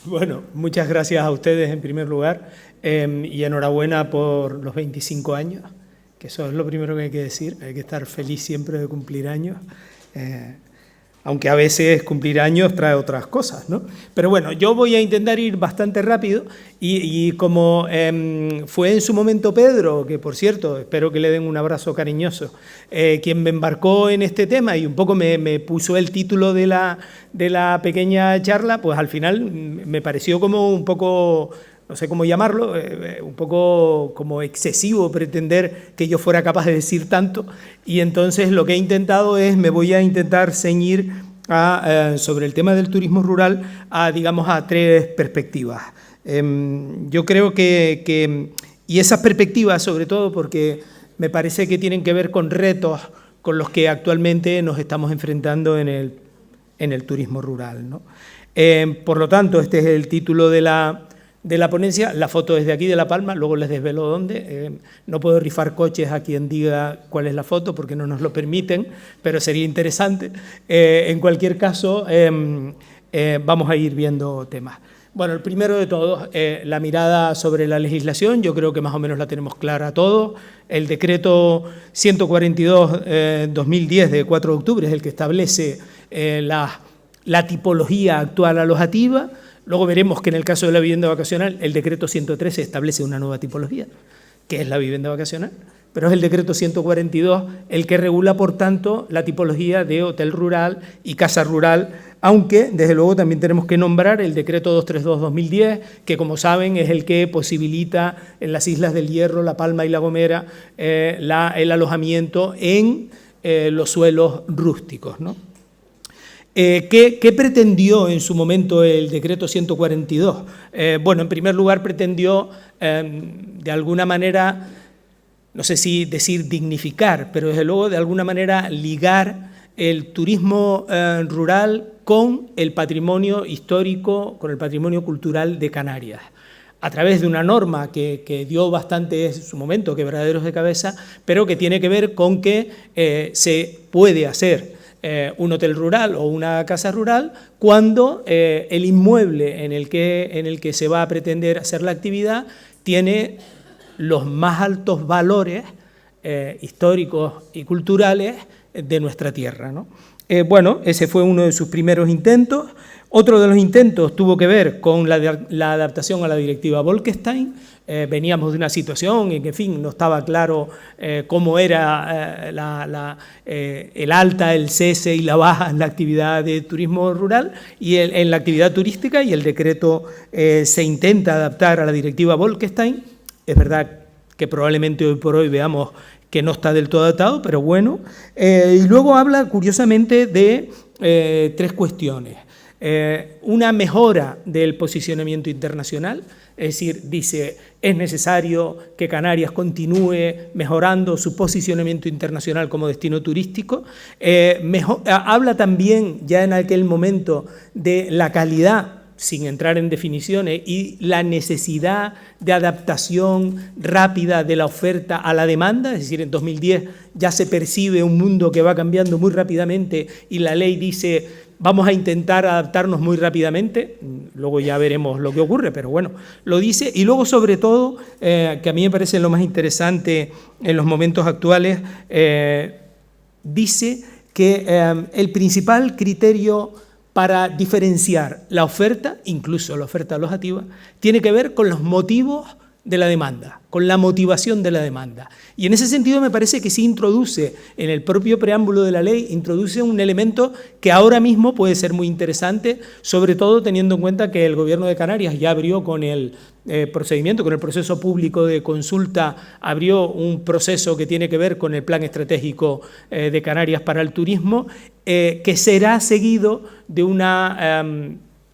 Bueno, muchas gracias a ustedes en primer lugar y enhorabuena por los 25 años, que eso es lo primero que hay que decir, hay que estar feliz siempre de cumplir años, aunque a veces cumplir años trae otras cosas, ¿no? Pero bueno, yo voy a intentar ir bastante rápido y como fue en su momento Pedro, que por cierto, espero que le den un abrazo cariñoso, quien me embarcó en este tema y un poco me puso el título de la pequeña charla, pues al final me pareció como un poco, no sé cómo llamarlo, un poco como excesivo pretender que yo fuera capaz de decir tanto, y entonces lo que he intentado me voy a intentar ceñir sobre el tema del turismo rural digamos, a tres perspectivas. Yo creo y esas perspectivas sobre todo porque me parece que tienen que ver con retos con los que actualmente nos estamos enfrentando en el turismo rural, ¿no? Por lo tanto, este es el título de la ponencia. La foto es de aquí, de La Palma, luego les desvelo dónde. No puedo rifar coches a quien diga cuál es la foto porque no nos lo permiten, pero sería interesante. En cualquier caso, vamos a ir viendo temas. Bueno, el primero de todos, la mirada sobre la legislación, yo creo que más o menos la tenemos clara todos. El decreto 142-2010 de 4 de octubre es el que establece la tipología actual alojativa. Luego veremos que en el caso de la vivienda vacacional, el decreto 113 establece una nueva tipología, que es la vivienda vacacional, pero es el decreto 142 el que regula, por tanto, la tipología de hotel rural y casa rural, aunque, desde luego, también tenemos que nombrar el decreto 232-2010, que, como saben, es el que posibilita en las Islas del Hierro, La Palma y La Gomera el alojamiento en los suelos rústicos, ¿no? ¿Qué pretendió en su momento el decreto 142? Bueno, en primer lugar pretendió, de alguna manera, no sé si decir dignificar, pero desde luego de alguna manera ligar el turismo rural con el patrimonio histórico, con el patrimonio cultural de Canarias, a través de una norma que dio bastante en su momento quebraderos de cabeza, pero que tiene que ver con que se puede hacer un hotel rural o una casa rural cuando el inmueble en el que se va a pretender hacer la actividad tiene los más altos valores históricos y culturales de nuestra tierra, ¿no? Bueno, ese fue uno de sus primeros intentos. Otro de los intentos tuvo que ver con la adaptación a la directiva Bolkestein. Veníamos de una situación en que, en fin, no estaba claro cómo era el alta, el cese y la baja en la actividad de turismo rural y en la actividad turística, y el decreto se intenta adaptar a la directiva Bolkestein. Es verdad que probablemente hoy por hoy veamos que no está del todo adaptado, pero bueno. Y luego habla, curiosamente, de tres cuestiones. Una mejora del posicionamiento internacional, es decir, dice, es necesario que Canarias continúe mejorando su posicionamiento internacional como destino turístico. Habla también, ya en aquel momento, de la calidad, sin entrar en definiciones, y la necesidad de adaptación rápida de la oferta a la demanda. Es decir, en 2010 ya se percibe un mundo que va cambiando muy rápidamente y la ley dice, vamos a intentar adaptarnos muy rápidamente. Luego ya veremos lo que ocurre, pero bueno, lo dice. Y luego, sobre todo, que a mí me parece lo más interesante en los momentos actuales, dice que el principal criterio para diferenciar la oferta, incluso la oferta alojativa, tiene que ver con los motivos de la demanda, con la motivación de la demanda. Y en ese sentido me parece que sí introduce, en el propio preámbulo de la ley, introduce un elemento que ahora mismo puede ser muy interesante, sobre todo teniendo en cuenta que el Gobierno de Canarias ya abrió con el procedimiento, con el proceso público de consulta, abrió un proceso que tiene que ver con el Plan Estratégico de Canarias para el turismo, que será seguido de una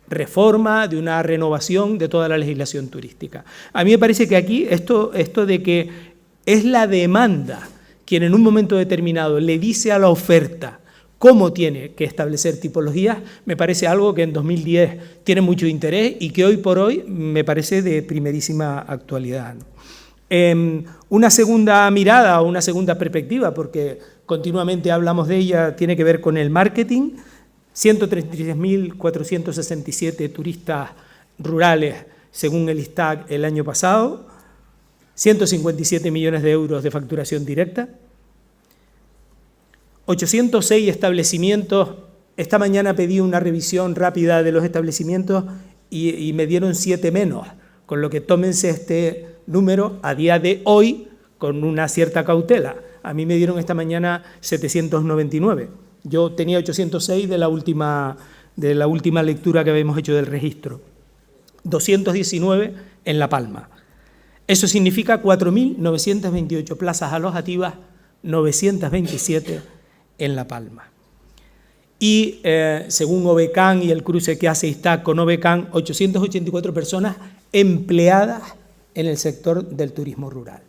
reforma, de una renovación de toda la legislación turística. A mí me parece que aquí esto de que es la demanda quien en un momento determinado le dice a la oferta cómo tiene que establecer tipologías, me parece algo que en 2010 tiene mucho interés y que hoy por hoy me parece de primerísima actualidad, ¿no? Una segunda mirada o una segunda perspectiva, porque continuamente hablamos de ella, tiene que ver con el marketing. 133.467 turistas rurales según el ISTAC el año pasado, 157 millones de euros de facturación directa, 806 establecimientos. Esta mañana pedí una revisión rápida de los establecimientos y me dieron 7 menos, con lo que tómense este número a día de hoy con una cierta cautela. A mí me dieron esta mañana 799. Yo tenía 806 de la última lectura que habíamos hecho del registro. 219 en La Palma. Eso significa 4.928 plazas alojativas, 927 en La Palma. Y según OBECAN y el cruce que hace ISTAC con OBECAN, 884 personas empleadas en el sector del turismo rural.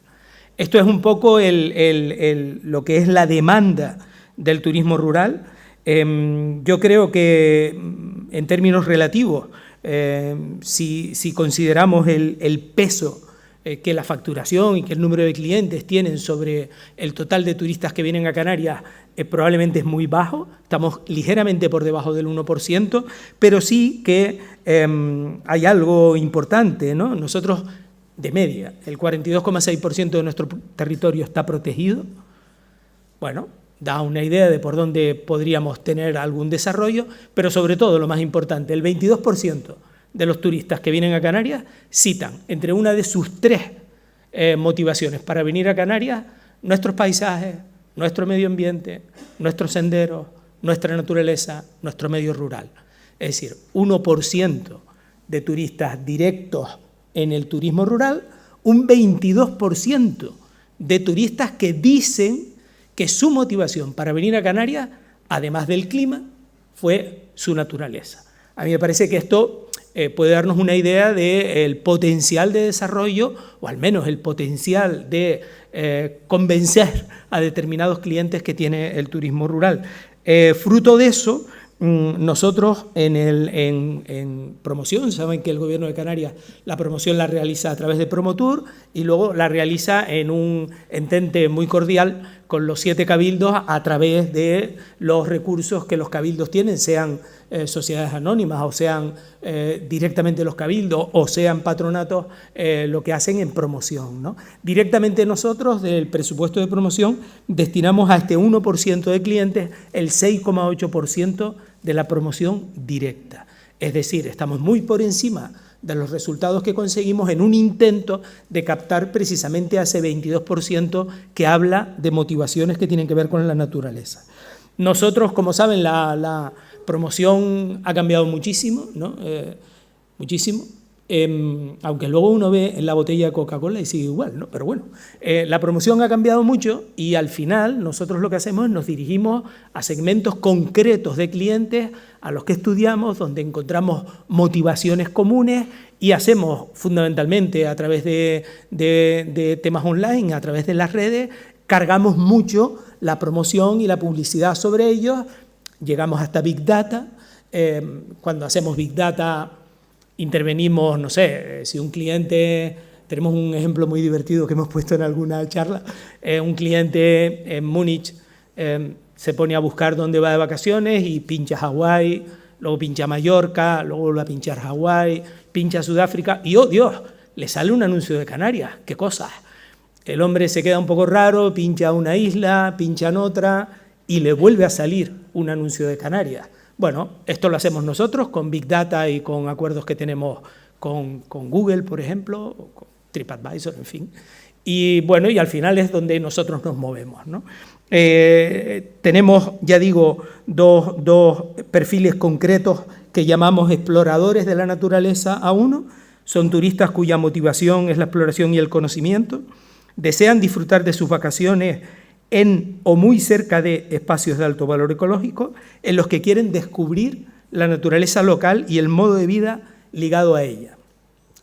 Esto es un poco lo que es la demanda del turismo rural. Yo creo que en términos relativos, si consideramos el peso que la facturación y que el número de clientes tienen sobre el total de turistas que vienen a Canarias, probablemente es muy bajo, estamos ligeramente por debajo del 1%, pero sí que hay algo importante, ¿no? Nosotros, de media, el 42,6% de nuestro territorio está protegido. Bueno, da una idea de por dónde podríamos tener algún desarrollo, pero sobre todo, lo más importante, el 22% de los turistas que vienen a Canarias citan entre una de sus 3 motivaciones para venir a Canarias nuestros paisajes, nuestro medio ambiente, nuestros senderos, nuestra naturaleza, nuestro medio rural. Es decir, 1% de turistas directos en el turismo rural, un 22% de turistas que dicen que su motivación para venir a Canarias, además del clima, fue su naturaleza. A mí me parece que esto puede darnos una idea del potencial de desarrollo, o al menos el potencial de convencer a determinados clientes que tiene el turismo rural. Fruto de eso, nosotros en promoción, saben que el Gobierno de Canarias la promoción la realiza a través de Promotur y luego la realiza en un entente muy cordial con los 7 cabildos a través de los recursos que los cabildos tienen, sean sociedades anónimas o sean directamente los cabildos o sean patronatos, lo que hacen en promoción, ¿no? Directamente nosotros del presupuesto de promoción destinamos a este 1% de clientes el 6,8% de la promoción directa. Es decir, estamos muy por encima de los resultados que conseguimos en un intento de captar precisamente a ese 22% que habla de motivaciones que tienen que ver con la naturaleza. Nosotros, como saben, la promoción ha cambiado muchísimo, ¿no? Muchísimo. Aunque luego uno ve en la botella de Coca-Cola y sigue igual, ¿no? Pero bueno, la promoción ha cambiado mucho y al final nosotros lo que hacemos es nos dirigimos a segmentos concretos de clientes a los que estudiamos, donde encontramos motivaciones comunes y hacemos fundamentalmente a través de temas online, a través de las redes, cargamos mucho la promoción y la publicidad sobre ellos, llegamos hasta Big Data. Cuando hacemos Big Data intervenimos, no sé, si un cliente, tenemos un ejemplo muy divertido que hemos puesto en alguna charla, un cliente en Múnich se pone a buscar dónde va de vacaciones y pincha Hawái, luego pincha Mallorca, luego vuelve a pinchar Hawái, pincha Sudáfrica y, ¡oh Dios!, le sale un anuncio de Canarias, ¡qué cosas! El hombre se queda un poco raro, pincha una isla, pincha en otra y le vuelve a salir un anuncio de Canarias. Bueno, esto lo hacemos nosotros con Big Data y con acuerdos que tenemos con Google, por ejemplo, o con TripAdvisor, en fin. Y bueno, y al final es donde nosotros nos movemos, ¿no? Tenemos, ya digo, dos perfiles concretos que llamamos exploradores de la naturaleza a uno. Son turistas cuya motivación es la exploración y el conocimiento. Desean disfrutar de sus vacaciones en o muy cerca de espacios de alto valor ecológico, en los que quieren descubrir la naturaleza local y el modo de vida ligado a ella.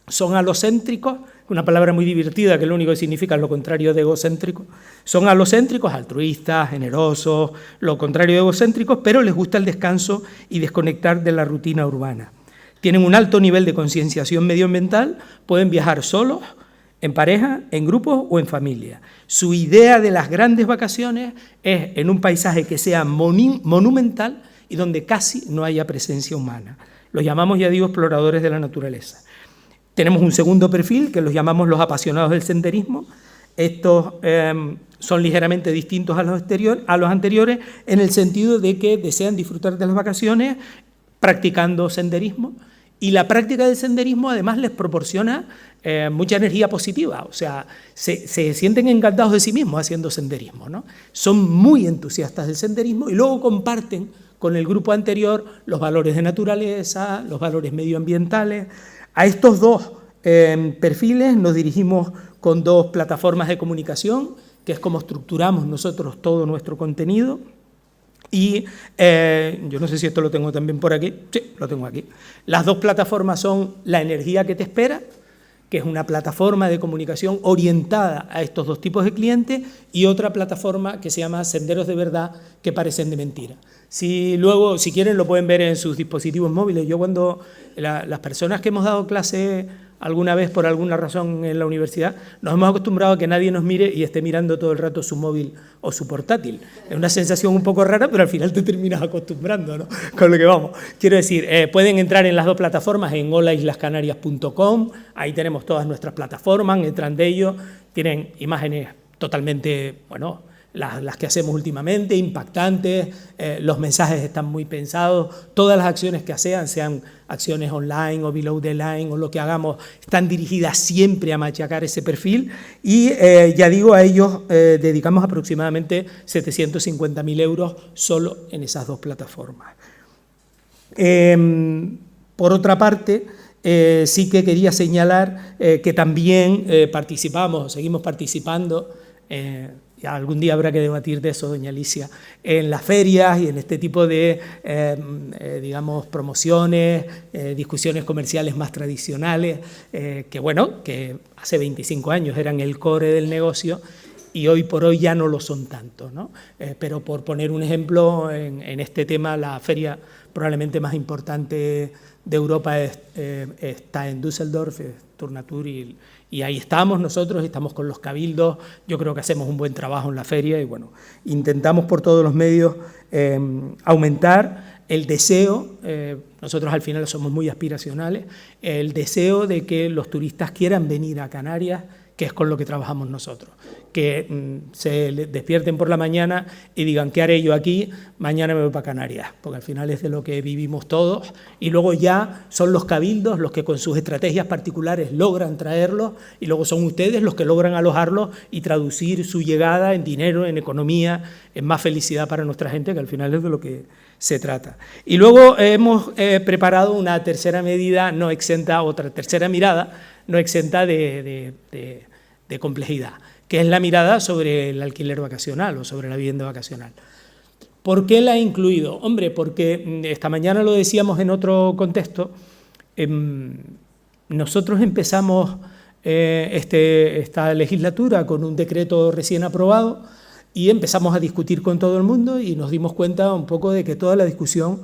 Son alocéntricos, una palabra muy divertida que lo único que significa es lo contrario de egocéntrico. Son alocéntricos, altruistas, generosos, lo contrario de egocéntricos, pero les gusta el descanso y desconectar de la rutina urbana. Tienen un alto nivel de concienciación medioambiental, pueden viajar solos, en pareja, en grupos o en familia. Su idea de las grandes vacaciones es en un paisaje que sea monumental y donde casi no haya presencia humana. Los llamamos, ya digo, exploradores de la naturaleza. Tenemos un segundo perfil, que los llamamos los apasionados del senderismo. Estos son ligeramente distintos a los anteriores en el sentido de que desean disfrutar de las vacaciones practicando senderismo, y la práctica del senderismo además les proporciona mucha energía positiva, o sea, se sienten encantados de sí mismos haciendo senderismo, ¿no? Son muy entusiastas del senderismo y luego comparten con el grupo anterior los valores de naturaleza, los valores medioambientales. A estos dos perfiles nos dirigimos con dos plataformas de comunicación, que es como estructuramos nosotros todo nuestro contenido. Y yo no sé si esto lo tengo también por aquí. Sí, lo tengo aquí. Las dos plataformas son La Energía que te espera, que es una plataforma de comunicación orientada a estos dos tipos de clientes, y otra plataforma que se llama Senderos de Verdad, que parecen de mentira. Si quieren, lo pueden ver en sus dispositivos móviles. Yo cuando las personas que hemos dado clase alguna vez por alguna razón en la universidad, nos hemos acostumbrado a que nadie nos mire y esté mirando todo el rato su móvil o su portátil. Es una sensación un poco rara, pero al final te terminas acostumbrando, ¿no? Con lo que vamos. Quiero decir, pueden entrar en las dos plataformas, en holaislascanarias.com, ahí tenemos todas nuestras plataformas, entran de ellos, tienen imágenes totalmente, bueno, las que hacemos últimamente, impactantes, los mensajes están muy pensados, todas las acciones que sean acciones online o below the line o lo que hagamos, están dirigidas siempre a machacar ese perfil, y ya digo, a ellos dedicamos aproximadamente 750.000 euros solo en esas dos plataformas. Por otra parte, sí que quería señalar que también seguimos participando, ya algún día habrá que debatir de eso, doña Alicia, en las ferias y en este tipo de, digamos, promociones, discusiones comerciales más tradicionales, que hace 25 años eran el core del negocio y hoy por hoy ya no lo son tanto, ¿no? Pero por poner un ejemplo, en este tema, la feria probablemente más importante de Europa está en Düsseldorf, Tournatur, y ahí estamos nosotros, estamos con los cabildos. Yo creo que hacemos un buen trabajo en la feria y bueno, intentamos por todos los medios aumentar el deseo, nosotros al final somos muy aspiracionales, el deseo de que los turistas quieran venir a Canarias, que es con lo que trabajamos nosotros, que se despierten por la mañana y digan, ¿qué haré yo aquí? Mañana me voy para Canarias, porque al final es de lo que vivimos todos, y luego ya son los cabildos los que con sus estrategias particulares logran traerlos, y luego son ustedes los que logran alojarlos y traducir su llegada en dinero, en economía, en más felicidad para nuestra gente, que al final es de lo que se trata. Y luego hemos preparado una tercera medida no exenta, otra tercera mirada no exenta de complejidad, que es la mirada sobre el alquiler vacacional o sobre la vivienda vacacional. ¿Por qué la he incluido? Hombre, porque esta mañana lo decíamos en otro contexto, nosotros empezamos esta legislatura con un decreto recién aprobado y empezamos a discutir con todo el mundo y nos dimos cuenta un poco de que toda la discusión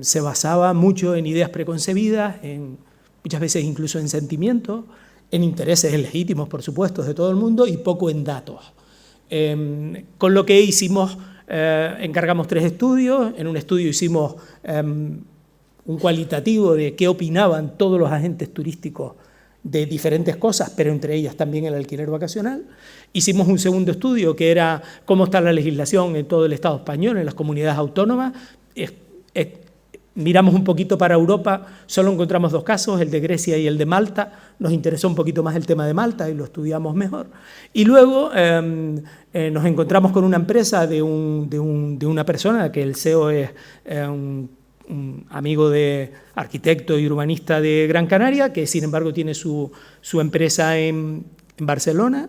se basaba mucho en ideas preconcebidas, muchas veces incluso en sentimientos, en intereses legítimos, por supuesto, de todo el mundo y poco en datos. Con lo que hicimos, encargamos 3 estudios. En un estudio hicimos un cualitativo de qué opinaban todos los agentes turísticos de diferentes cosas, pero entre ellas también el alquiler vacacional. Hicimos un segundo estudio que era cómo está la legislación en todo el Estado español, en las comunidades autónomas. Miramos un poquito para Europa, solo encontramos 2 casos, el de Grecia y el de Malta. Nos interesó un poquito más el tema de Malta y lo estudiamos mejor. Y luego nos encontramos con una empresa de una persona, que el CEO es un amigo de arquitecto y urbanista de Gran Canaria, que sin embargo tiene su empresa en Barcelona,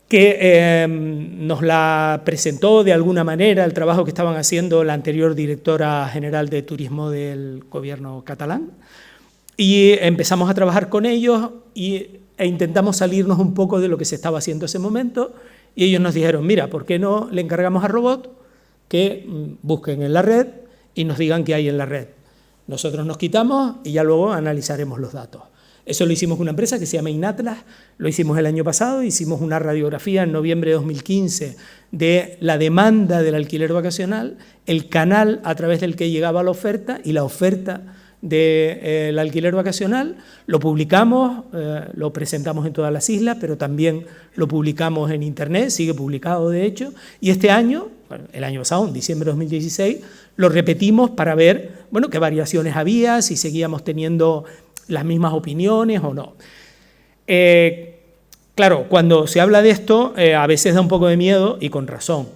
que nos la presentó de alguna manera el trabajo que estaban haciendo la anterior directora general de turismo del gobierno catalán, y empezamos a trabajar con ellos e intentamos salirnos un poco de lo que se estaba haciendo en ese momento, y ellos nos dijeron, mira, ¿por qué no le encargamos a Robot que busquen en la red y nos digan qué hay en la red? Nosotros nos quitamos y ya luego analizaremos los datos. Eso lo hicimos con una empresa que se llama Inatlas, lo hicimos el año pasado, hicimos una radiografía en noviembre de 2015 de la demanda del alquiler vacacional, el canal a través del que llegaba la oferta y la oferta del alquiler vacacional. Lo publicamos, lo presentamos en todas las islas, pero también lo publicamos en internet, sigue publicado de hecho, y este año, bueno, el año pasado, en diciembre de 2016, lo repetimos para ver, bueno, qué variaciones había, si seguíamos teniendo las mismas opiniones o no. Claro, cuando se habla de esto, a veces da un poco de miedo y con razón.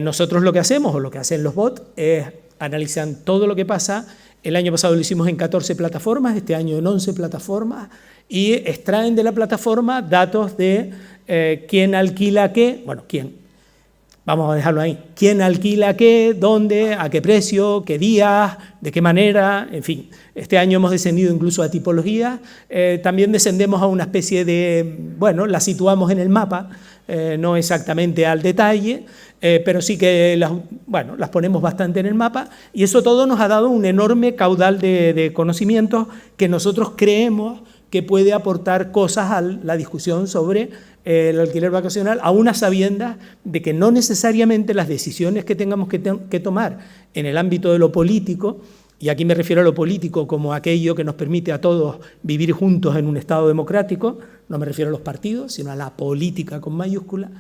Nosotros lo que hacemos, o lo que hacen los bots, es analizan todo lo que pasa. El año pasado lo hicimos en 14 plataformas, este año en 11 plataformas, y extraen de la plataforma datos de quién alquila qué, bueno, quién, vamos a dejarlo ahí, quién alquila qué, dónde, a qué precio, qué días, de qué manera, en fin. Este año hemos descendido incluso a tipologías, también descendemos a una especie de, bueno, la situamos en el mapa, no exactamente al detalle, pero sí que las ponemos bastante en el mapa, y eso todo nos ha dado un enorme caudal de conocimientos que nosotros creemos que puede aportar cosas a la discusión sobre el alquiler vacacional, a unas sabiendas de que no necesariamente las decisiones que tengamos que tomar en el ámbito de lo político, y aquí me refiero a lo político como aquello que nos permite a todos vivir juntos en un Estado democrático, no me refiero a los partidos, sino a la política con mayúscula,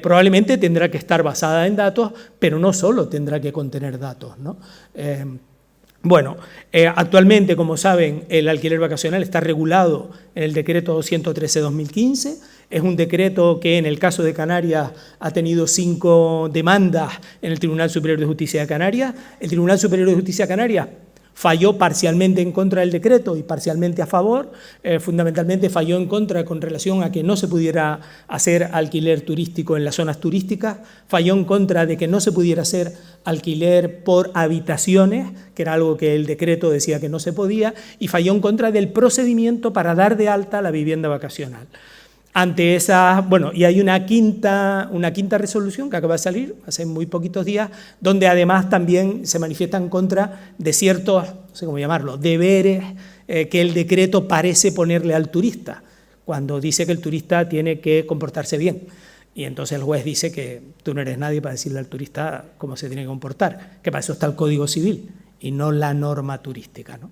probablemente tendrá que estar basada en datos, pero no solo tendrá que contener datos, ¿no? Actualmente, como saben, el alquiler vacacional está regulado en el decreto 113/2015, es un decreto que en el caso de Canarias ha tenido 5 demandas en el Tribunal Superior de Justicia de Canarias. El Tribunal Superior de Justicia de Canarias falló parcialmente en contra del decreto y parcialmente a favor, fundamentalmente falló en contra con relación a que no se pudiera hacer alquiler turístico en las zonas turísticas, falló en contra de que no se pudiera hacer alquiler por habitaciones, que era algo que el decreto decía que no se podía, y falló en contra del procedimiento para dar de alta la vivienda vacacional. Ante esa, y hay una quinta resolución que acaba de salir hace muy poquitos días, donde además también se manifiesta en contra de ciertos, no sé cómo llamarlo, deberes que el decreto parece ponerle al turista, cuando dice que el turista tiene que comportarse bien. Y entonces el juez dice que tú no eres nadie para decirle al turista cómo se tiene que comportar, que para eso está el Código Civil y no la norma turística, ¿no?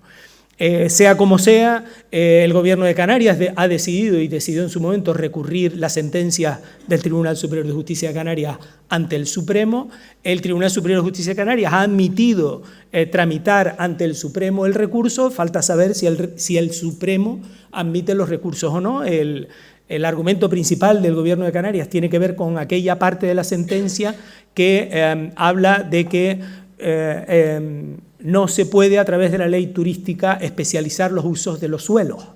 Sea como sea, el Gobierno de Canarias ha decidido en su momento recurrir la sentencia del Tribunal Superior de Justicia de Canarias ante el Supremo. El Tribunal Superior de Justicia de Canarias ha admitido tramitar ante el Supremo el recurso, falta saber si el Supremo admite los recursos o no. El argumento principal del Gobierno de Canarias tiene que ver con aquella parte de la sentencia que habla de que no se puede a través de la ley turística especializar los usos de los suelos.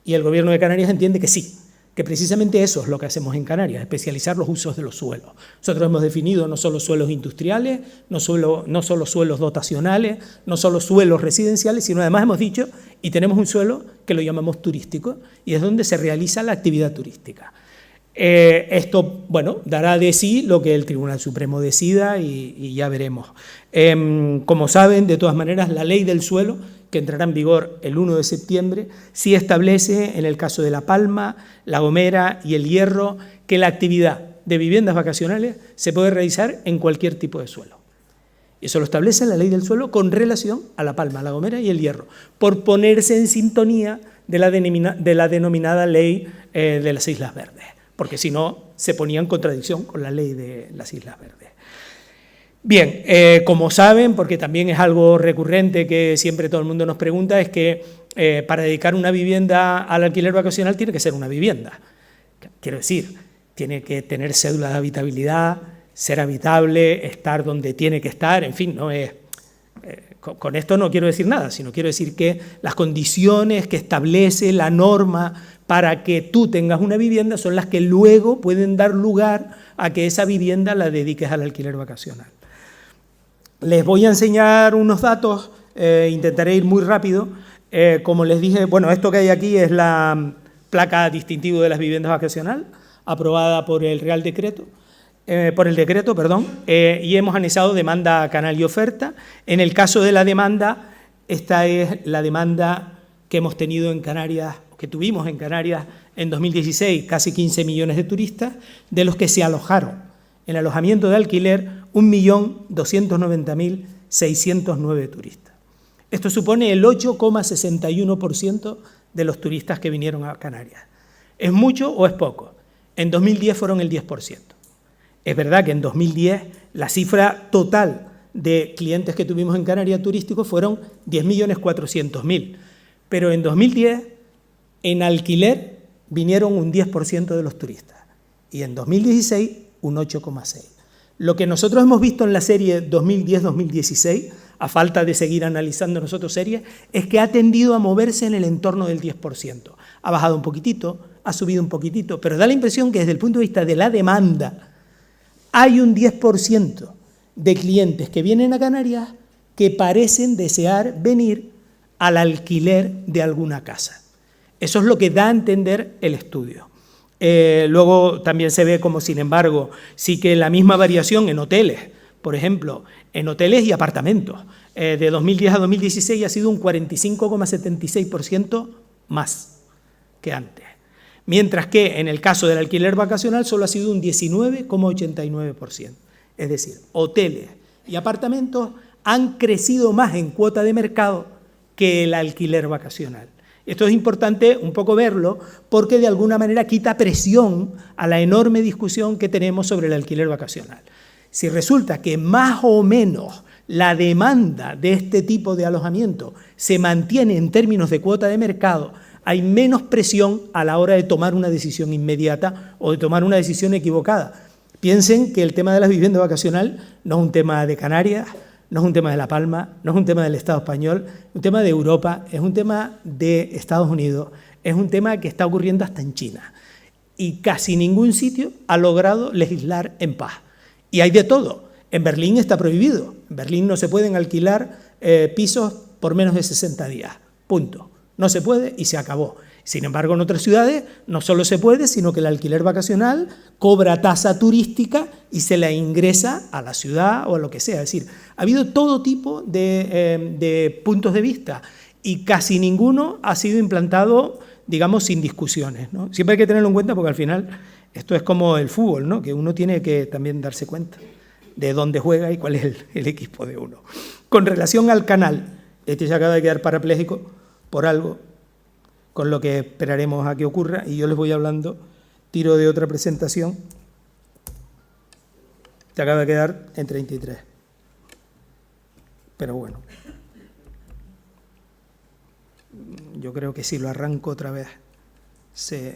Y el Gobierno de Canarias entiende que sí, que precisamente eso es lo que hacemos en Canarias, especializar los usos de los suelos. Nosotros hemos definido no solo suelos industriales, no solo suelos dotacionales, no solo suelos residenciales, sino además hemos dicho, y tenemos un suelo que lo llamamos turístico, y es donde se realiza la actividad turística. Esto, dará de sí lo que el Tribunal Supremo decida y ya veremos. Como saben, de todas maneras, la ley del suelo, que entrará en vigor el 1 de septiembre, sí establece, en el caso de La Palma, La Gomera y El Hierro, que la actividad de viviendas vacacionales se puede realizar en cualquier tipo de suelo. Eso lo establece la ley del suelo con relación a La Palma, La Gomera y El Hierro, por ponerse en sintonía de la denominada ley de las Islas Verdes, porque si no se ponía en contradicción con la ley de las Islas Verdes. Bien, como saben, porque también es algo recurrente que siempre todo el mundo nos pregunta, es que para dedicar una vivienda al alquiler vacacional tiene que ser una vivienda. Quiero decir, tiene que tener cédula de habitabilidad, ser habitable, estar donde tiene que estar, en fin, no es... Con esto no quiero decir nada, sino quiero decir que las condiciones que establece la norma para que tú tengas una vivienda son las que luego pueden dar lugar a que esa vivienda la dediques al alquiler vacacional. Les voy a enseñar unos datos, intentaré ir muy rápido. Como les dije, esto que hay aquí es la placa distintivo de las viviendas vacacional, aprobada por el Real Decreto. Y hemos anexado demanda, canal y oferta. En el caso de la demanda, esta es la demanda que hemos tenido en Canarias, que tuvimos en Canarias en 2016, casi 15 millones de turistas, de los que se alojaron en alojamiento de alquiler 1.290.609 turistas. Esto supone el 8,61% de los turistas que vinieron a Canarias. ¿Es mucho o es poco? En 2010 fueron el 10%. Es verdad que en 2010 la cifra total de clientes que tuvimos en Canarias turísticos fueron 10.400.000, pero en 2010 en alquiler vinieron un 10% de los turistas y en 2016 un 8,6%. Lo que nosotros hemos visto en la serie 2010-2016, a falta de seguir analizando nosotros series, es que ha tendido a moverse en el entorno del 10%. Ha bajado un poquitito, ha subido un poquitito, pero da la impresión que desde el punto de vista de la demanda hay un 10% de clientes que vienen a Canarias que parecen desear venir al alquiler de alguna casa. Eso es lo que da a entender el estudio. Luego también se ve como, sin embargo, sí que la misma variación en hoteles, por ejemplo, en hoteles y apartamentos. De 2010 a 2016 ha sido un 45,76% más que antes. Mientras que en el caso del alquiler vacacional solo ha sido un 19,89%. Es decir, hoteles y apartamentos han crecido más en cuota de mercado que el alquiler vacacional. Esto es importante un poco verlo porque de alguna manera quita presión a la enorme discusión que tenemos sobre el alquiler vacacional. Si resulta que más o menos la demanda de este tipo de alojamiento se mantiene en términos de cuota de mercado, hay menos presión a la hora de tomar una decisión inmediata o de tomar una decisión equivocada. Piensen que el tema de la vivienda vacacional no es un tema de Canarias, no es un tema de La Palma, no es un tema del Estado español, es un tema de Europa, es un tema de Estados Unidos, es un tema que está ocurriendo hasta en China. Y casi ningún sitio ha logrado legislar en paz. Y hay de todo. En Berlín está prohibido. En Berlín no se pueden alquilar pisos por menos de 60 días. Punto. No se puede y se acabó. Sin embargo, en otras ciudades no solo se puede, sino que el alquiler vacacional cobra tasa turística y se la ingresa a la ciudad o a lo que sea. Es decir, ha habido todo tipo de puntos de vista y casi ninguno ha sido implantado, digamos, sin discusiones, ¿no? Siempre hay que tenerlo en cuenta porque al final esto es como el fútbol, ¿no? Que uno tiene que también darse cuenta de dónde juega y cuál es el equipo de uno. Con relación al canal, este se acaba de quedar parapléjico por algo, con lo que esperaremos a que ocurra, y yo les voy hablando, tiro de otra presentación, se acaba de quedar en 33. Pero bueno, yo creo que si lo arranco otra vez,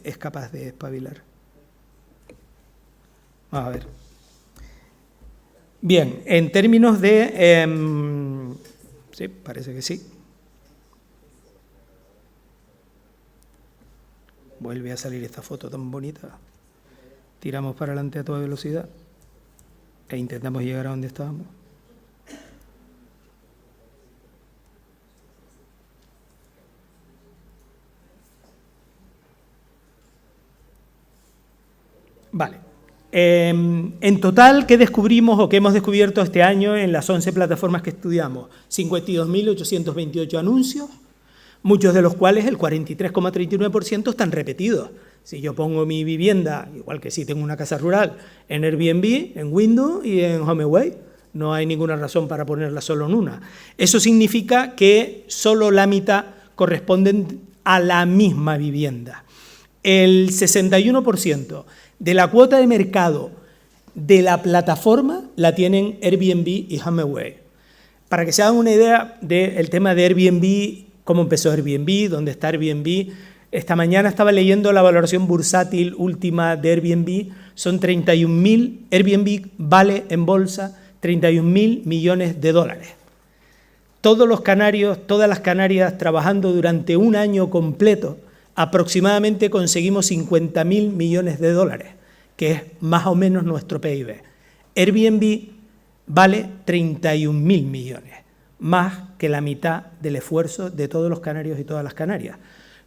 es capaz de espabilar. Vamos a ver. Bien, en términos de... sí, parece que sí. Vuelve a salir esta foto tan bonita. Tiramos para adelante a toda velocidad e intentamos llegar a donde estábamos. Vale. En total, ¿qué descubrimos o qué hemos descubierto este año en las 11 plataformas que estudiamos? 52.828 anuncios, muchos de los cuales, el 43,39%, están repetidos. Si yo pongo mi vivienda, igual que si tengo una casa rural, en Airbnb, en Windows y en HomeAway, no hay ninguna razón para ponerla solo en una. Eso significa que solo la mitad corresponden a la misma vivienda. El 61% de la cuota de mercado de la plataforma la tienen Airbnb y HomeAway. Para que se hagan una idea del tema de Airbnb, cómo empezó Airbnb, dónde está Airbnb. Esta mañana estaba leyendo la valoración bursátil última de Airbnb. Son 31.000, Airbnb vale en bolsa 31.000 millones de dólares. Todos los canarios, todas las Canarias trabajando durante un año completo, aproximadamente conseguimos 50.000 millones de dólares, que es más o menos nuestro PIB. Airbnb vale 31.000 millones, más que la mitad del esfuerzo de todos los canarios y todas las Canarias.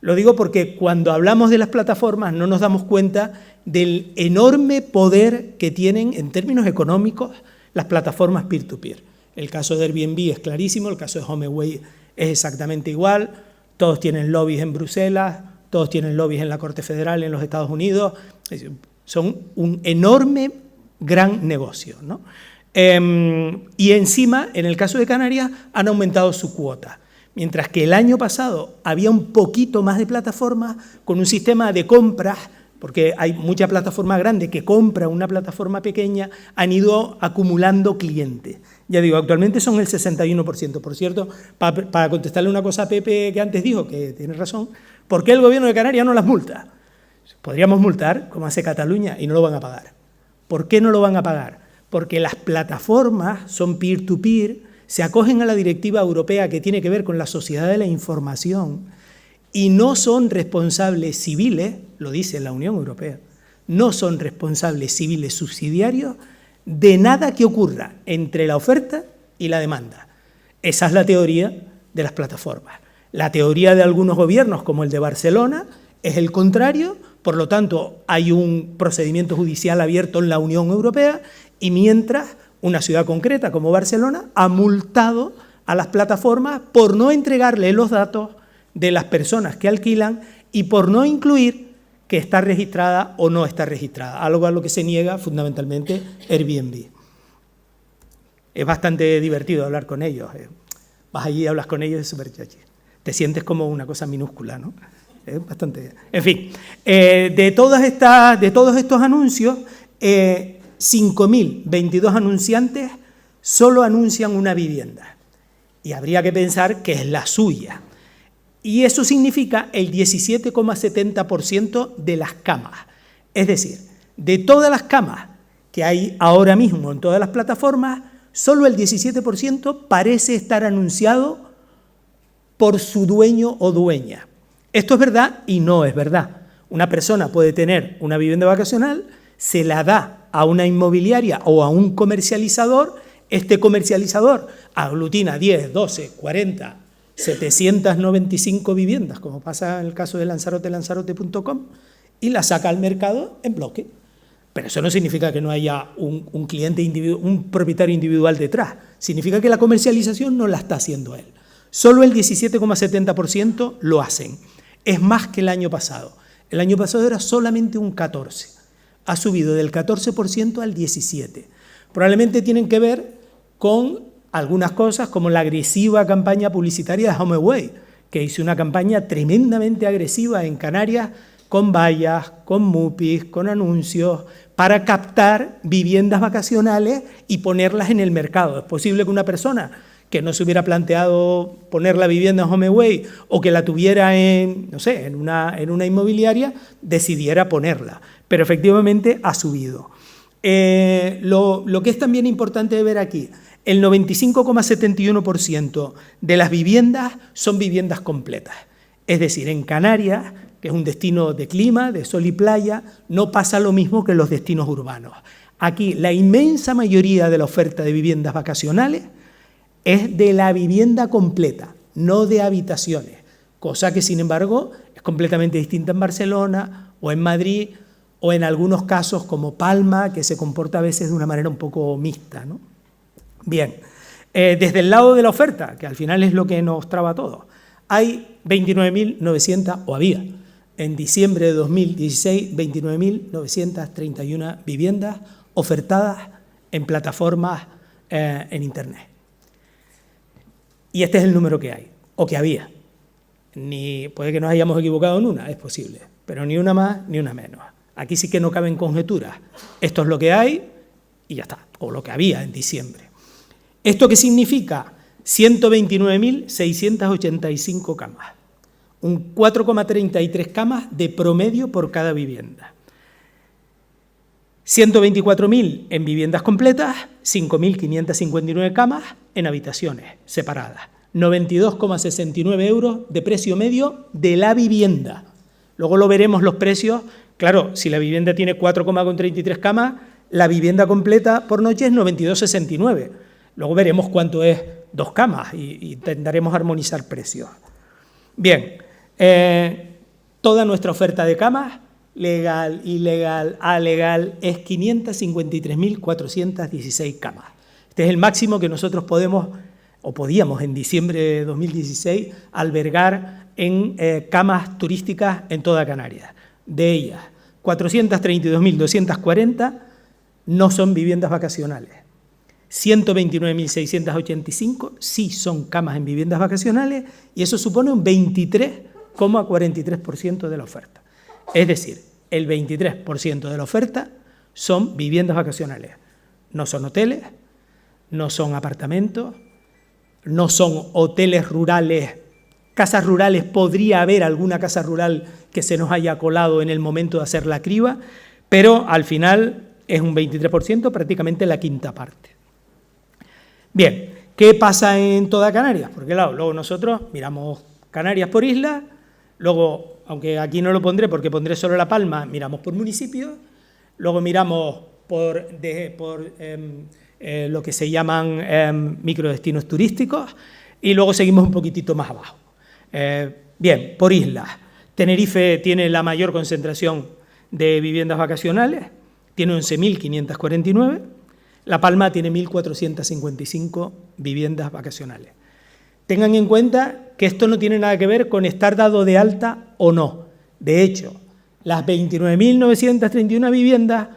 Lo digo porque cuando hablamos de las plataformas no nos damos cuenta del enorme poder que tienen en términos económicos las plataformas peer-to-peer. El caso de Airbnb es clarísimo, el caso de HomeAway es exactamente igual. todos tienen lobbies en Bruselas, todos tienen lobbies en la Corte Federal en los Estados Unidos, son un enorme, gran negocio, ¿no? Y encima, en el caso de Canarias, han aumentado su cuota. Mientras que el año pasado había un poquito más de plataformas con un sistema de compras, porque hay mucha plataforma grande que compra una plataforma pequeña, han ido acumulando clientes. Ya digo, actualmente son el 61%. Por cierto, para contestarle una cosa a Pepe que antes dijo, que tiene razón, ¿por qué el gobierno de Canarias no las multa? Podríamos multar, como hace Cataluña, y no lo van a pagar. ¿Por qué no lo van a pagar? Porque las plataformas son peer-to-peer, se acogen a la directiva europea que tiene que ver con la sociedad de la información y no son responsables civiles, lo dice la Unión Europea, no son responsables civiles subsidiarios de nada que ocurra entre la oferta y la demanda. Esa es la teoría de las plataformas. La teoría de algunos gobiernos, como el de Barcelona, es el contrario, por lo tanto hay un procedimiento judicial abierto en la Unión Europea y mientras una ciudad concreta como Barcelona ha multado a las plataformas por no entregarle los datos de las personas que alquilan y por no incluir que está registrada o no está registrada, algo a lo que se niega fundamentalmente Airbnb. Es bastante divertido hablar con ellos. Vas allí y hablas con ellos, es súper chachi. Te sientes como una cosa minúscula, ¿no? Es bastante... En fin, de todos estos anuncios, 5.022 anunciantes solo anuncian una vivienda. Y habría que pensar que es la suya. Y eso significa el 17,70% de las camas. Es decir, de todas las camas que hay ahora mismo en todas las plataformas, solo el 17% parece estar anunciado por su dueño o dueña. Esto es verdad y no es verdad. Una persona puede tener una vivienda vacacional, se la da a una inmobiliaria o a un comercializador, este comercializador aglutina 10, 12, 40, 795 viviendas, como pasa en el caso de Lanzarote, lanzarote.com, y la saca al mercado en bloque. Pero eso no significa que no haya un cliente individual, un propietario individual detrás. Significa que la comercialización no la está haciendo él. Solo el 17,70% lo hacen. Es más que el año pasado. El año pasado era solamente un 14%. Ha subido del 14% al 17%. Probablemente tienen que ver con algunas cosas como la agresiva campaña publicitaria de HomeAway, que hizo una campaña tremendamente agresiva en Canarias con vallas, con mupis, con anuncios, para captar viviendas vacacionales y ponerlas en el mercado. Es posible que una persona que no se hubiera planteado poner la vivienda en HomeAway o que la tuviera en, no sé, en una inmobiliaria, decidiera ponerla. Pero efectivamente ha subido. Lo que es también importante de ver aquí, el 95,71% de las viviendas son viviendas completas. Es decir, en Canarias, que es un destino de clima, de sol y playa, no pasa lo mismo que en los destinos urbanos. Aquí la inmensa mayoría de la oferta de viviendas vacacionales es de la vivienda completa, no de habitaciones, cosa que sin embargo es completamente distinta en Barcelona o en Madrid o en algunos casos como Palma, que se comporta a veces de una manera un poco mixta, ¿no? Bien, desde el lado de la oferta, que al final es lo que nos traba a todos, hay 29.900, o había, en diciembre de 2016, 29.931 viviendas ofertadas en plataformas en Internet. Y este es el número que hay, o que había. Puede que nos hayamos equivocado en una, es posible, pero ni una más ni una menos. Aquí sí que no caben conjeturas. Esto es lo que hay y ya está, o lo que había en diciembre. ¿Esto qué significa? 129.685 camas, un 4,33 camas de promedio por cada vivienda. 124.000 en viviendas completas, 5.559 camas en habitaciones separadas, 92,69 euros de precio medio de la vivienda. Luego lo veremos los precios. Claro, si la vivienda tiene 4,33 camas, la vivienda completa por noche es 92,69. Luego veremos cuánto es 2 camas y intentaremos armonizar precios. Bien, toda nuestra oferta de camas, legal, ilegal, alegal, es 553.416 camas. Este es el máximo que nosotros podíamos en diciembre de 2016 albergar en camas turísticas en toda Canarias. De ellas, 432.240 no son viviendas vacacionales. 129.685 sí son camas en viviendas vacacionales y eso supone un 23,43% de la oferta. Es decir, el 23% de la oferta son viviendas vacacionales. No son hoteles, no son apartamentos, no son hoteles rurales, casas rurales. Podría haber alguna casa rural que se nos haya colado en el momento de hacer la criba, pero al final es un 23%, prácticamente la quinta parte. Bien, ¿qué pasa en toda Canarias? Porque claro, luego nosotros miramos Canarias por isla, luego, aunque aquí no lo pondré porque pondré solo La Palma, miramos por municipios, luego miramos por lo que se llaman microdestinos turísticos y luego seguimos un poquitito más abajo. Bien, por islas. Tenerife tiene la mayor concentración de viviendas vacacionales, tiene 11.549. La Palma tiene 1.455 viviendas vacacionales. Tengan en cuenta que esto no tiene nada que ver con estar dado de alta o no. De hecho, las 29.931 viviendas,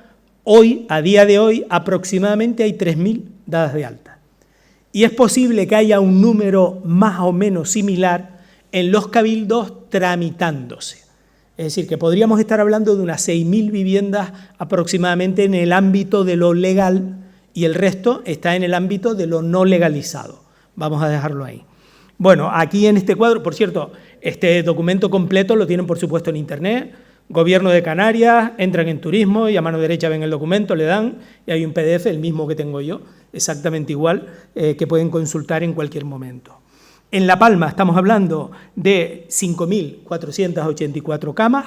hoy, a día de hoy, aproximadamente hay 3.000 dadas de alta. Y es posible que haya un número más o menos similar en los cabildos tramitándose. Es decir, que podríamos estar hablando de unas 6.000 viviendas aproximadamente en el ámbito de lo legal y el resto está en el ámbito de lo no legalizado. Vamos a dejarlo ahí. Bueno, aquí en este cuadro, por cierto, este documento completo lo tienen por supuesto en internet. Gobierno de Canarias, entran en turismo y a mano derecha ven el documento, le dan y hay un PDF, el mismo que tengo yo, exactamente igual, que pueden consultar en cualquier momento. En La Palma estamos hablando de 5.484 camas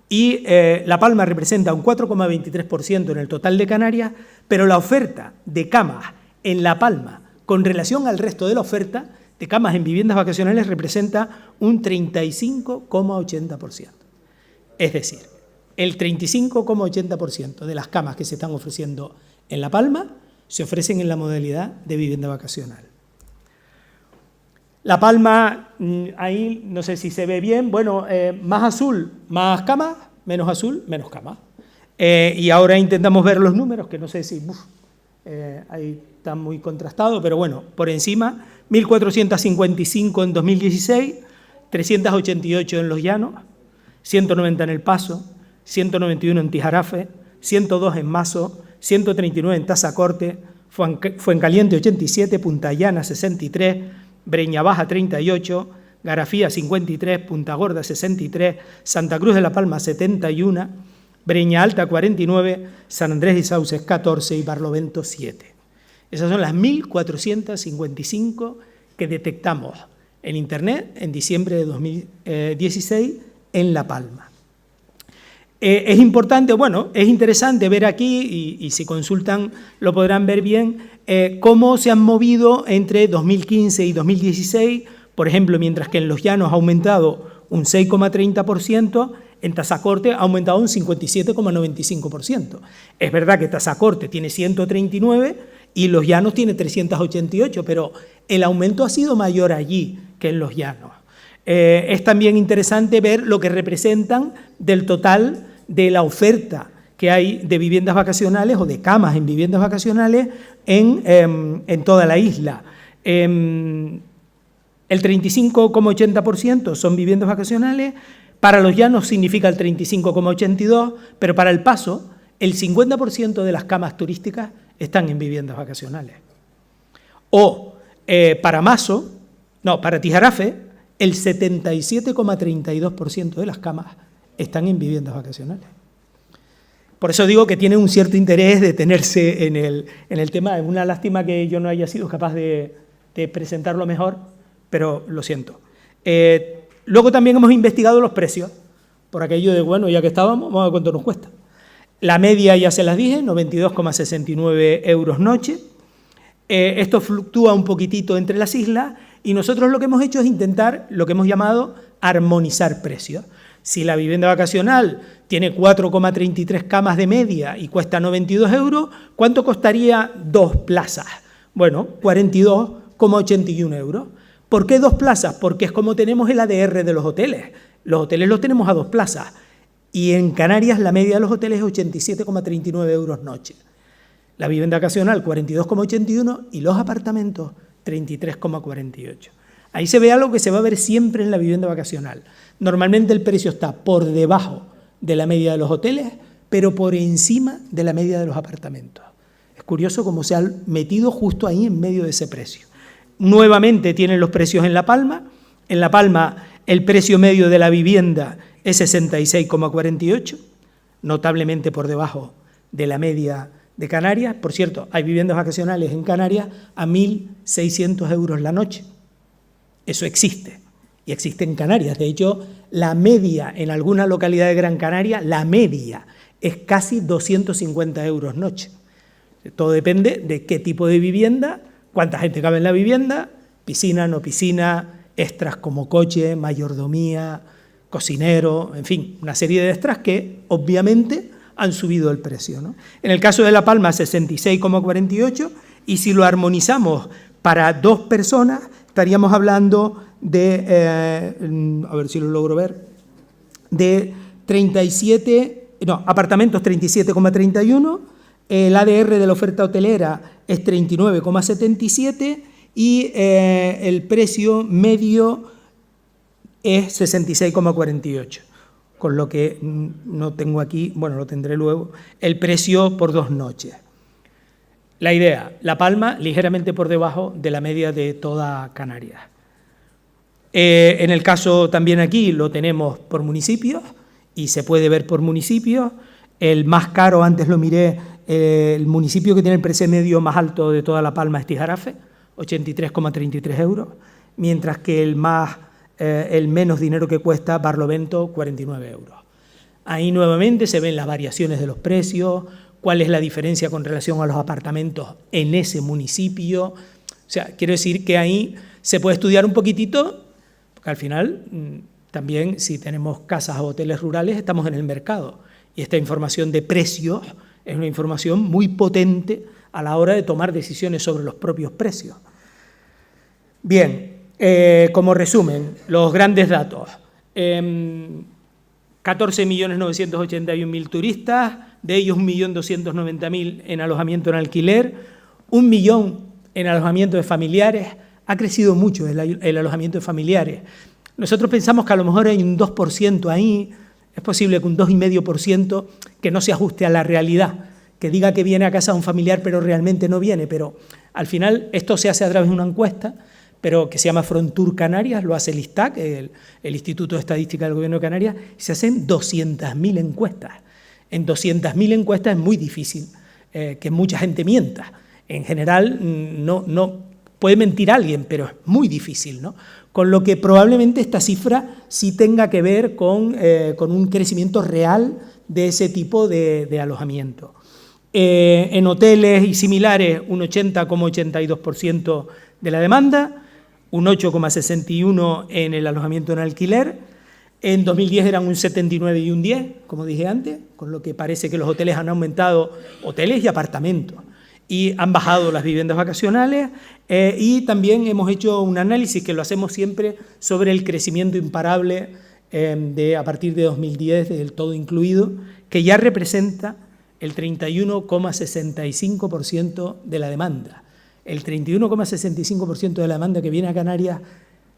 y La Palma representa un 4,23% en el total de Canarias, pero la oferta de camas en La Palma con relación al resto de la oferta de camas en viviendas vacacionales representa un 35,80%. Es decir, el 35,80% de las camas que se están ofreciendo en La Palma se ofrecen en la modalidad de vivienda vacacional. La Palma, ahí no sé si se ve bien, bueno, más azul, más camas, menos azul, menos camas. Y ahora intentamos ver los números, que no sé si ahí está muy contrastado, pero bueno, por encima, 1.455 en 2016, 388 en Los Llanos, 190 en El Paso, 191 en Tijarafe, 102 en Mazo, 139 en Tazacorte, Fuencaliente 87, Punta Llana 63, Breña Baja 38, Garafía 53, Punta Gorda 63, Santa Cruz de la Palma 71, Breña Alta 49, San Andrés y Sauces 14 y Barlovento 7. Esas son las 1.455 que detectamos en Internet en diciembre de 2016 en La Palma. Es importante, bueno, es interesante ver aquí, y si consultan lo podrán ver bien, cómo se han movido entre 2015 y 2016, por ejemplo, mientras que en Los Llanos ha aumentado un 6,30%, en Tazacorte ha aumentado un 57,95%. Es verdad que Tazacorte tiene 139 y Los Llanos tiene 388, pero el aumento ha sido mayor allí que en Los Llanos. Es también interesante ver lo que representan del total de la oferta que hay de viviendas vacacionales o de camas en viviendas vacacionales en toda la isla. El 35,80% son viviendas vacacionales, para Los Llanos significa el 35,82%, pero para El Paso el 50% de las camas turísticas están en viviendas vacacionales. O para Tijarafe, el 77,32% de las camas están en viviendas vacacionales. Por eso digo que tiene un cierto interés detenerse en el tema. Es una lástima que yo no haya sido capaz de presentarlo mejor, pero lo siento. Luego también hemos investigado los precios, por aquello de, bueno, ya que estábamos, vamos a ver cuánto nos cuesta. La media ya se las dije, 92,69 euros noche. Esto fluctúa un poquitito entre las islas y nosotros lo que hemos hecho es intentar lo que hemos llamado armonizar precios. Si la vivienda vacacional tiene 4,33 camas de media y cuesta 92 euros, ¿cuánto costaría 2 plazas? Bueno, 42,81 euros. ¿Por qué 2 plazas? Porque es como tenemos el ADR de los hoteles. Los hoteles los tenemos a 2 plazas. Y en Canarias la media de los hoteles es 87,39 euros noche. La vivienda vacacional 42,81 y los apartamentos 33,48. Ahí se ve algo que se va a ver siempre en la vivienda vacacional. Normalmente el precio está por debajo de la media de los hoteles, pero por encima de la media de los apartamentos. Es curioso cómo se ha metido justo ahí en medio de ese precio. Nuevamente tienen los precios en La Palma. En La Palma el precio medio de la vivienda es 66,48, notablemente por debajo de la media de Canarias. Por cierto, hay viviendas vacacionales en Canarias a 1.600 euros la noche. Eso existe, y existe en Canarias. De hecho, la media en alguna localidad de Gran Canaria, la media es casi 250 euros noche. Todo depende de qué tipo de vivienda, cuánta gente cabe en la vivienda, piscina, no piscina, extras como coche, mayordomía, cocinero, en fin, una serie de extras que obviamente han subido el precio, ¿no? En el caso de La Palma, 66,48, y si lo armonizamos para 2 personas, estaríamos hablando de, a ver si lo logro ver, de apartamentos 37,31, el ADR de la oferta hotelera es 39,77 y el precio medio es 66,48, con lo que no tengo aquí, bueno, lo tendré luego, el precio por 2 noches. La idea, La Palma ligeramente por debajo de la media de toda Canarias. En el caso también aquí lo tenemos por municipios y se puede ver por municipios. El más caro, antes lo miré, el municipio que tiene el precio medio más alto de toda La Palma es Tijarafe, 83,33 euros, mientras que el menos dinero que cuesta Barlovento, 49 euros. Ahí nuevamente se ven las variaciones de los precios, cuál es la diferencia con relación a los apartamentos en ese municipio. O sea, quiero decir que ahí se puede estudiar un poquitito, porque al final también si tenemos casas o hoteles rurales estamos en el mercado y esta información de precios es una información muy potente a la hora de tomar decisiones sobre los propios precios. Bien, como resumen, los grandes datos. 14.981.000 turistas, de ellos 1.290.000 en alojamiento en alquiler, 1 millón en alojamiento de familiares. Ha crecido mucho el alojamiento de familiares. Nosotros pensamos que a lo mejor hay un 2% ahí, es posible que un 2,5% que no se ajuste a la realidad, que diga que viene a casa un familiar pero realmente no viene, pero al final esto se hace a través de una encuesta, pero que se llama Frontur Canarias, lo hace el ISTAC, el Instituto de Estadística del Gobierno de Canarias, y se hacen 200.000 encuestas. En 200.000 encuestas es muy difícil que mucha gente mienta. En general no puede mentir alguien, pero es muy difícil, ¿no? Con lo que probablemente esta cifra sí tenga que ver con un crecimiento real de ese tipo de alojamiento. En hoteles y similares, un 80,82% de la demanda, un 8,61% en el alojamiento en alquiler. En 2010 eran un 79 y un 10, como dije antes, con lo que parece que los hoteles han aumentado, hoteles y apartamentos, y han bajado las viviendas vacacionales, y también hemos hecho un análisis que lo hacemos siempre sobre el crecimiento imparable a partir de 2010, del todo incluido, que ya representa el 31,65% de la demanda. El 31,65% de la demanda que viene a Canarias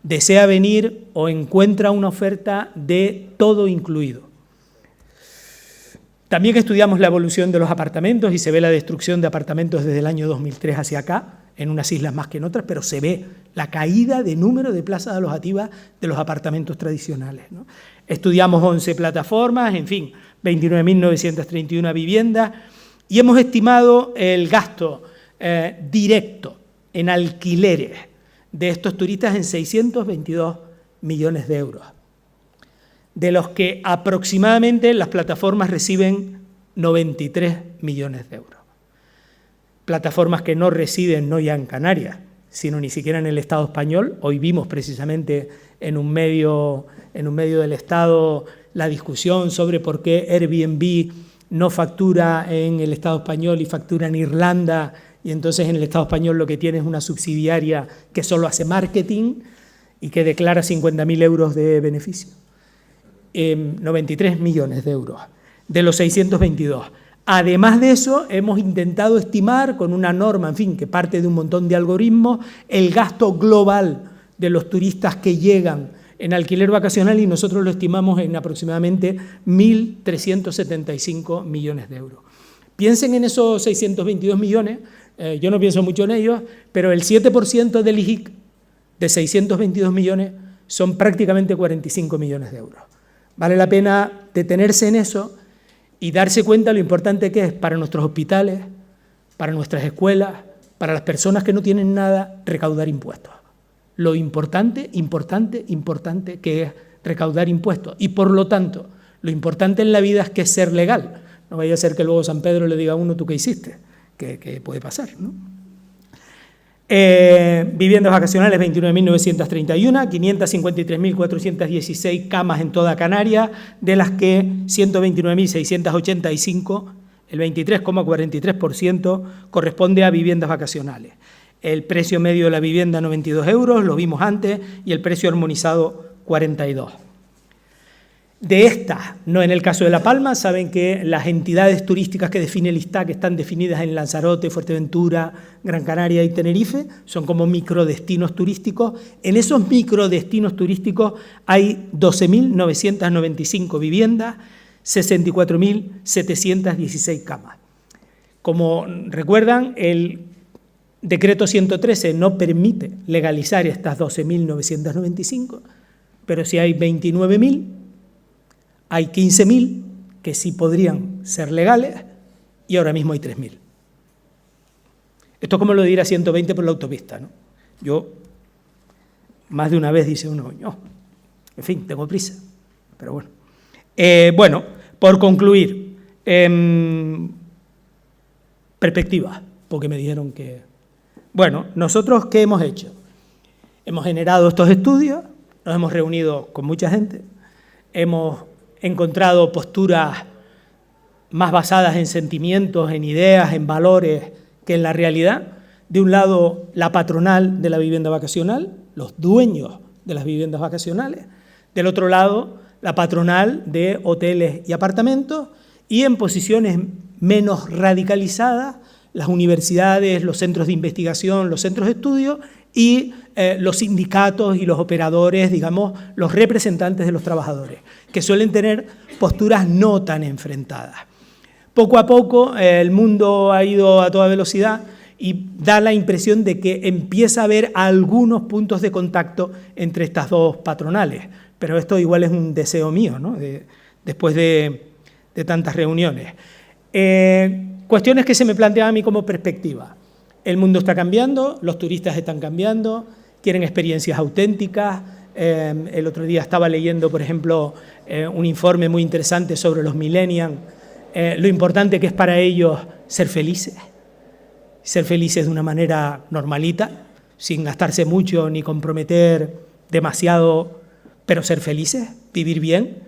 desea venir o encuentra una oferta de todo incluido. También estudiamos la evolución de los apartamentos y se ve la destrucción de apartamentos desde el año 2003 hacia acá, en unas islas más que en otras, pero se ve la caída de número de plazas alojativas de los apartamentos tradicionales, ¿no? Estudiamos 11 plataformas, en fin, 29.931 viviendas, y hemos estimado el gasto directo en alquileres de estos turistas en 622 millones de euros, de los que aproximadamente las plataformas reciben 93 millones de euros. Plataformas que no residen no ya en Canarias, sino ni siquiera en el Estado español. Hoy vimos precisamente en un medio del Estado la discusión sobre por qué Airbnb no factura en el Estado español y factura en Irlanda, y entonces en el Estado español lo que tiene es una subsidiaria que solo hace marketing. y que declara 50.000 euros de beneficio. 93 millones de euros de los 622. Además de eso, hemos intentado estimar con una norma, en fin, que parte de un montón de algoritmos, el gasto global de los turistas que llegan en alquiler vacacional y nosotros lo estimamos en aproximadamente 1.375 millones de euros. Piensen en esos 622 millones, yo no pienso mucho en ellos, pero el 7% del IJIC de 622 millones son prácticamente 45 millones de euros. Vale la pena detenerse en eso y darse cuenta lo importante que es para nuestros hospitales, para nuestras escuelas, para las personas que no tienen nada, recaudar impuestos. Lo importante que es recaudar impuestos. Y por lo tanto, lo importante en la vida es que es ser legal. No vaya a ser que luego San Pedro le diga a uno, ¿tú qué hiciste? Que puede pasar, ¿no? Viviendas vacacionales 29.931, 553.416 camas en toda Canarias, de las que 129.685, el 23,43% corresponde a viviendas vacacionales. El precio medio de la vivienda 92 euros, lo vimos antes, y el precio armonizado 42. De estas, no en el caso de La Palma, saben que las entidades turísticas que define el ISTAC están definidas en Lanzarote, Fuerteventura, Gran Canaria y Tenerife, son como microdestinos turísticos. En esos microdestinos turísticos hay 12.995 viviendas, 64.716 camas. Como recuerdan, el Decreto 113 no permite legalizar estas 12.995, pero si hay 29.000, hay 15.000 que sí podrían ser legales y ahora mismo hay 3.000. Esto es como lo de ir a 120 por la autopista, ¿no? Yo, más de una vez dice uno, no, en fin, tengo prisa, pero bueno. Bueno, por concluir, perspectiva, porque me dijeron que... Bueno, ¿nosotros qué hemos hecho? Hemos generado estos estudios, nos hemos reunido con mucha gente, hemos encontrado posturas más basadas en sentimientos, en ideas, en valores que en la realidad. De un lado, la patronal de la vivienda vacacional, los dueños de las viviendas vacacionales. Del otro lado, la patronal de hoteles y apartamentos. Y en posiciones menos radicalizadas, las universidades, los centros de investigación, los centros de estudio y los sindicatos y los operadores, digamos, los representantes de los trabajadores, que suelen tener posturas no tan enfrentadas. Poco a poco el mundo ha ido a toda velocidad y da la impresión de que empieza a haber algunos puntos de contacto entre estas dos patronales, pero esto igual es un deseo mío, ¿no? Después de tantas reuniones. Cuestiones que se me plantean a mí como perspectiva. El mundo está cambiando, los turistas están cambiando, quieren experiencias auténticas. El otro día estaba leyendo, por ejemplo, un informe muy interesante sobre los millennials, lo importante que es para ellos ser felices de una manera normalita, sin gastarse mucho ni comprometer demasiado, pero ser felices, vivir bien.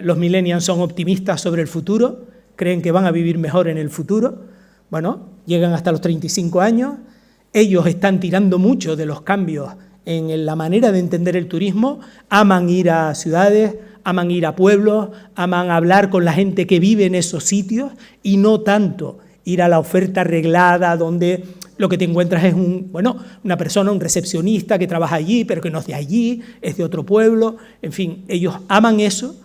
Los millennials son optimistas sobre el futuro, creen que van a vivir mejor en el futuro. Bueno, llegan hasta los 35 años, ellos están tirando mucho de los cambios en la manera de entender el turismo, aman ir a ciudades, aman ir a pueblos, aman hablar con la gente que vive en esos sitios y no tanto ir a la oferta arreglada donde lo que te encuentras es una persona, un recepcionista que trabaja allí, pero que no es de allí, es de otro pueblo. En fin, ellos aman eso.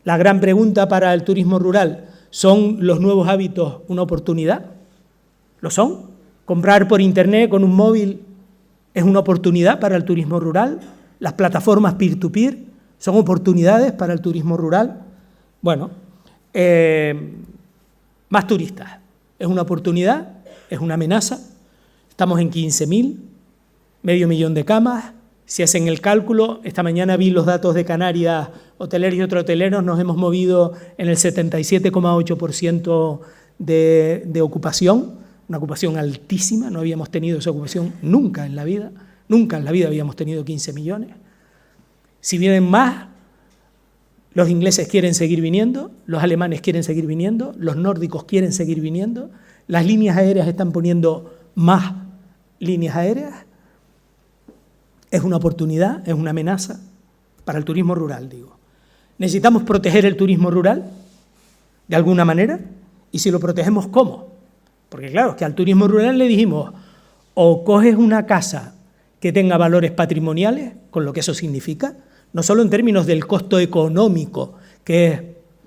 La gran pregunta para el turismo rural, ¿son los nuevos hábitos una oportunidad? ¿Lo son? ¿Comprar por internet con un móvil es una oportunidad para el turismo rural? ¿Las plataformas peer-to-peer son oportunidades para el turismo rural? Bueno, más turistas. ¿Es una oportunidad? ¿Es una amenaza? Estamos en 15.000, medio millón de camas. Si hacen el cálculo, esta mañana vi los datos de Canarias, hoteleros y hoteleros, nos hemos movido en el 77,8% de ocupación, una ocupación altísima, no habíamos tenido esa ocupación nunca en la vida habíamos tenido 15 millones. Si vienen más, los ingleses quieren seguir viniendo, los alemanes quieren seguir viniendo, los nórdicos quieren seguir viniendo, las líneas aéreas están poniendo más líneas aéreas. es una oportunidad, es una amenaza para el turismo rural, digo. ¿Necesitamos proteger el turismo rural de alguna manera? Y si lo protegemos, ¿cómo? Porque claro, es que al turismo rural le dijimos, o coges una casa que tenga valores patrimoniales, con lo que eso significa, no solo en términos del costo económico, que es,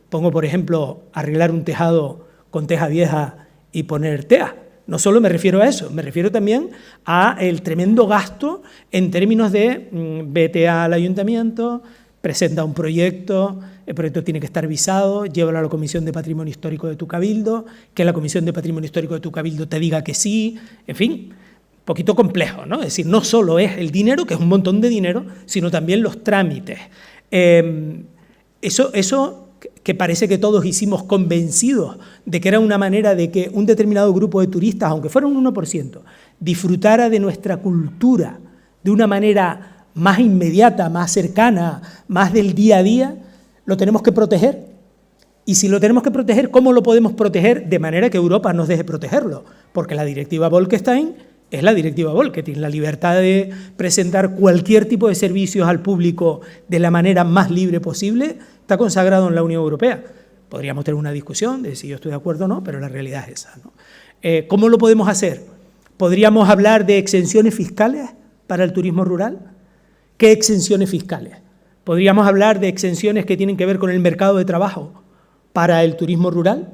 pongo por ejemplo, arreglar un tejado con teja vieja y poner tea. No solo me refiero a eso, me refiero también a el tremendo gasto en términos de vete al ayuntamiento, presenta un proyecto, el proyecto tiene que estar visado, llévalo a la Comisión de Patrimonio Histórico de tu cabildo, que la Comisión de Patrimonio Histórico de tu cabildo te diga que sí, en fin, un poquito complejo, ¿no? Es decir, no solo es el dinero, que es un montón de dinero, sino también los trámites. Eso que parece que todos hicimos convencidos de que era una manera de que un determinado grupo de turistas, aunque fuera un 1%, disfrutara de nuestra cultura de una manera más inmediata, más cercana, más del día a día, lo tenemos que proteger. Y si lo tenemos que proteger, ¿cómo lo podemos proteger? De manera que Europa nos deje protegerlo, porque la directiva Bolkestein es la directiva Bolkestein, la libertad de presentar cualquier tipo de servicios al público de la manera más libre posible, está consagrado en la Unión Europea. Podríamos tener una discusión de si yo estoy de acuerdo o no, pero la realidad es esa, ¿no? ¿Cómo lo podemos hacer? ¿Podríamos hablar de exenciones fiscales para el turismo rural? ¿Qué exenciones fiscales? ¿Podríamos hablar de exenciones que tienen que ver con el mercado de trabajo para el turismo rural?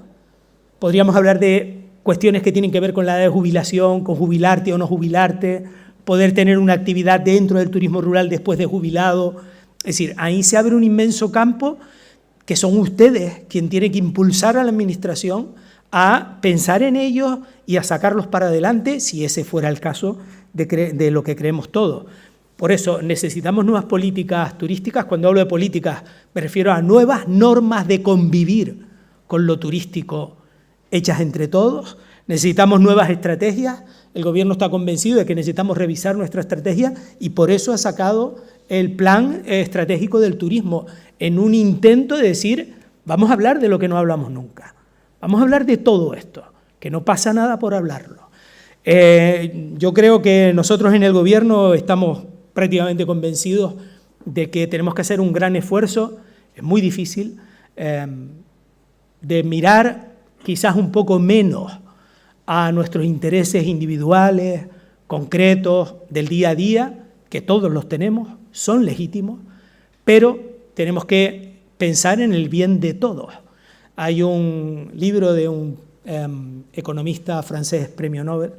¿Podríamos hablar de cuestiones que tienen que ver con la edad de jubilación, con jubilarte o no jubilarte, poder tener una actividad dentro del turismo rural después de jubilado? Es decir, ahí se abre un inmenso campo que son ustedes quien tienen que impulsar a la Administración a pensar en ellos y a sacarlos para adelante, si ese fuera el caso de lo que creemos todos. Por eso necesitamos nuevas políticas turísticas. Cuando hablo de políticas me refiero a nuevas normas de convivir con lo turístico hechas entre todos. Necesitamos nuevas estrategias. El Gobierno está convencido de que necesitamos revisar nuestra estrategia y por eso ha sacado el plan estratégico del turismo en un intento de decir, vamos a hablar de lo que no hablamos nunca. Vamos a hablar de todo esto, que no pasa nada por hablarlo. Yo creo que nosotros en el Gobierno estamos prácticamente convencidos de que tenemos que hacer un gran esfuerzo, es muy difícil, de mirar quizás un poco menos a nuestros intereses individuales, concretos, del día a día, que todos los tenemos, son legítimos, pero tenemos que pensar en el bien de todos. Hay un libro de un economista francés, premio Nobel,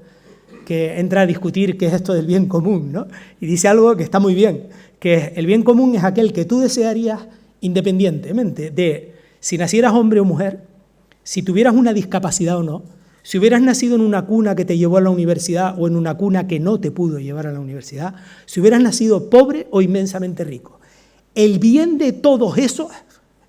que entra a discutir qué es esto del bien común, ¿no? Y dice algo que está muy bien, que el bien común es aquel que tú desearías independientemente de si nacieras hombre o mujer, si tuvieras una discapacidad o no, si hubieras nacido en una cuna que te llevó a la universidad o en una cuna que no te pudo llevar a la universidad, si hubieras nacido pobre o inmensamente rico. El bien de todos esos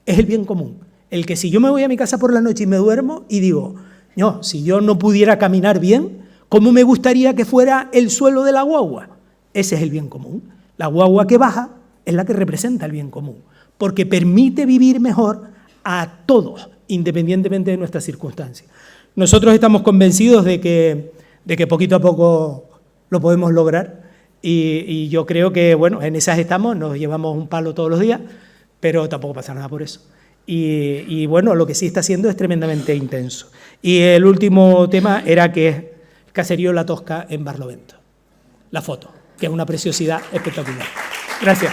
es el bien común. El que si yo me voy a mi casa por la noche y me duermo y digo, no, si yo no pudiera caminar bien, ¿cómo me gustaría que fuera el suelo de la guagua? Ese es el bien común. La guagua que baja es la que representa el bien común, porque permite vivir mejor a todos, independientemente de nuestras circunstancias. Nosotros estamos convencidos de que poquito a poco lo podemos lograr y yo creo que, bueno, en esas estamos, nos llevamos un palo todos los días, pero tampoco pasa nada por eso. Y bueno, lo que sí está haciendo es tremendamente intenso. Y el último tema era que es el caserío La Tosca en Barlovento. La foto, que es una preciosidad espectacular. Gracias.